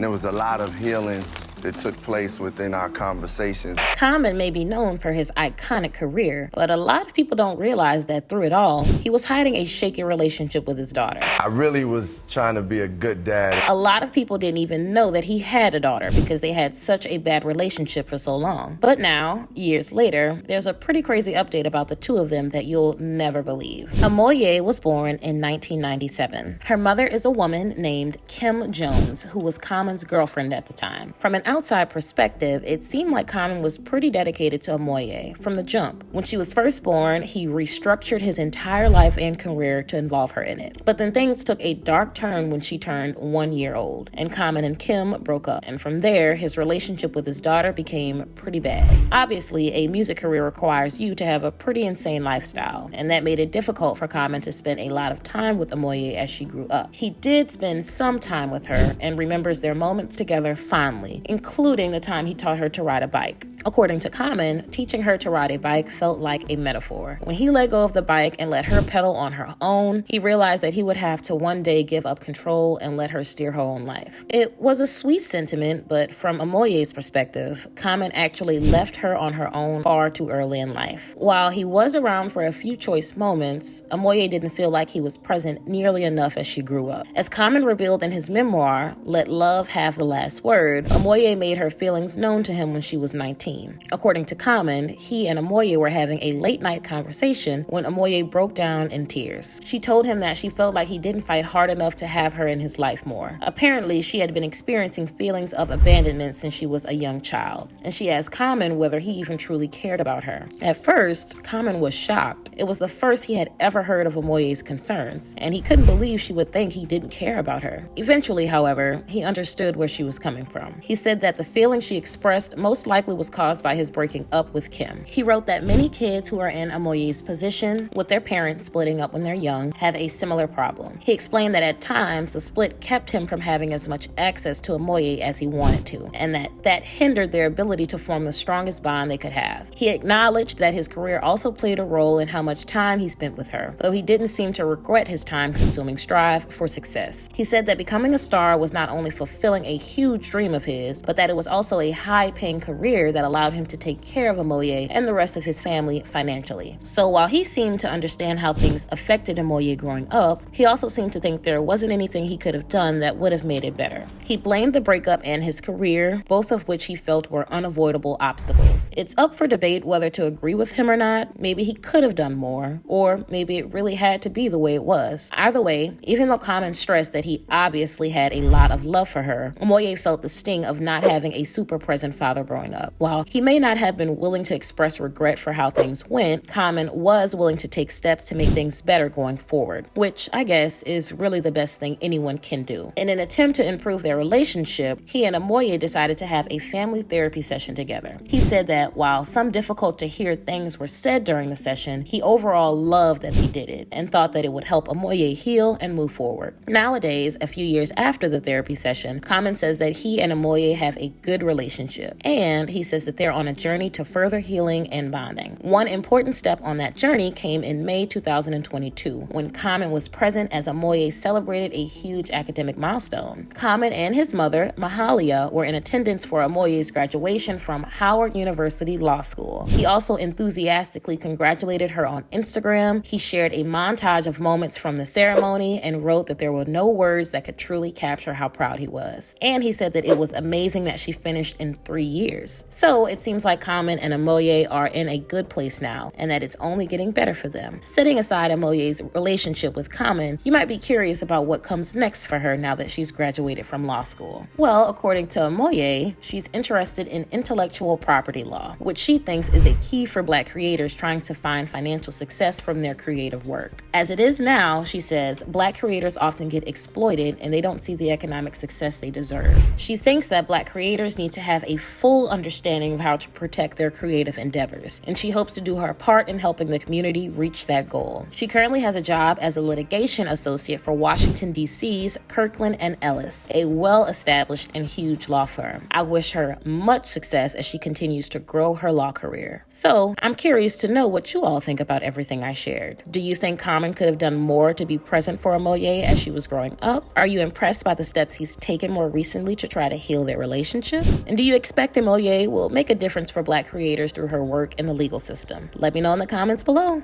and there was a lot of healing that took place within our conversations. Common may be known for his iconic career, but a lot of people don't realize that through it all, he was hiding a shaky relationship with his daughter. I really was trying to be a good dad. A lot of people didn't even know that he had a daughter because they had such a bad relationship for so long. But now, years later, there's a pretty crazy update about the two of them that you'll never believe. Amoye was born in 1997. Her mother is a woman named Kim Jones, who was Common's girlfriend at the time. From an outside perspective, it seemed like Common was pretty dedicated to Amoye from the jump. When she was first born, he restructured his entire life and career to involve her in it. But then things took a dark turn when she turned 1 year old, and Common and Kim broke up. And from there, his relationship with his daughter became pretty bad. Obviously, a music career requires you to have a pretty insane lifestyle, and that made it difficult for Common to spend a lot of time with Amoye as she grew up. He did spend some time with her and remembers their moments together fondly, including the time he taught her to ride a bike. According to Common, teaching her to ride a bike felt like a metaphor. When he let go of the bike and let her pedal on her own, he realized that he would have to one day give up control and let her steer her own life. It was a sweet sentiment, but from Amoye's perspective, Common actually left her on her own far too early in life. While he was around for a few choice moments, Amoye didn't feel like he was present nearly enough as she grew up. As Common revealed in his memoir, Let Love Have the Last Word, Amoye made her feelings known to him when she was 19. According to Common, he and Amoye were having a late-night conversation when Amoye broke down in tears. She told him that she felt like he didn't fight hard enough to have her in his life more. Apparently, she had been experiencing feelings of abandonment since she was a young child, and she asked Common whether he even truly cared about her. At first, Common was shocked. It was the first he had ever heard of Amoye's concerns, and he couldn't believe she would think he didn't care about her. Eventually, however, he understood where she was coming from. He said that the feeling she expressed most likely was caused by his breaking up with Kim. He wrote that many kids who are in Amoye's position, with their parents splitting up when they're young, have a similar problem. He explained that at times the split kept him from having as much access to Amoye as he wanted to, and that hindered their ability to form the strongest bond they could have. He acknowledged that his career also played a role in how much time he spent with her, though he didn't seem to regret his time-consuming strive for success. He said that becoming a star was not only fulfilling a huge dream of his, but that it was also a high-paying career that allowed him to take care of Amoye and the rest of his family financially. So while he seemed to understand how things affected Amoye growing up, he also seemed to think there wasn't anything he could have done that would have made it better. He blamed the breakup and his career, both of which he felt were unavoidable obstacles. It's up for debate whether to agree with him or not. Maybe he could have done more, or maybe it really had to be the way it was. Either way, even though Common stressed that he obviously had a lot of love for her, Amoye felt the sting of not having a super present father growing up. While he may not have been willing to express regret for how things went, Common was willing to take steps to make things better going forward, which I guess is really the best thing anyone can do. In an attempt to improve their relationship, he and Amoye decided to have a family therapy session together. He said that while some difficult to hear things were said during the session, he overall loved that he did it and thought that it would help Amoye heal and move forward. Nowadays, a few years after the therapy session, Common says that he and Amoye have a good relationship, and he says that they're on a journey to further healing and bonding. One important step on that journey came in May 2022, when Common was present as Amoye celebrated a huge academic milestone. Common and his mother, Mahalia, were in attendance for Amoye's graduation from Howard University Law School. He also enthusiastically congratulated her on Instagram. He shared a montage of moments from the ceremony and wrote that there were no words that could truly capture how proud he was. And he said that it was amazing that she finished in 3 years. So it seems like Common and Amoye are in a good place now, and that it's only getting better for them. Setting aside Amoye's relationship with Common, you might be curious about what comes next for her now that she's graduated from law school. Well, according to Amoye, she's interested in intellectual property law, which she thinks is a key for Black creators trying to find financial success from their creative work. As it is now, she says, Black creators often get exploited and they don't see the economic success they deserve. She thinks that Black creators need to have a full understanding of how to protect their creative endeavors, and she hopes to do her part in helping the community reach that goal. She currently has a job as a litigation associate for Washington, D.C.'s Kirkland & Ellis, a well-established and huge law firm. I wish her much success as she continues to grow her law career. So, I'm curious to know what you all think about everything I shared. Do you think Common could have done more to be present for Amoye as she was growing up? Are you impressed by the steps he's taken more recently to try to heal their relationship? And do you expect Amoye will make a difference for Black creators through her work in the legal system? Let me know in the comments below.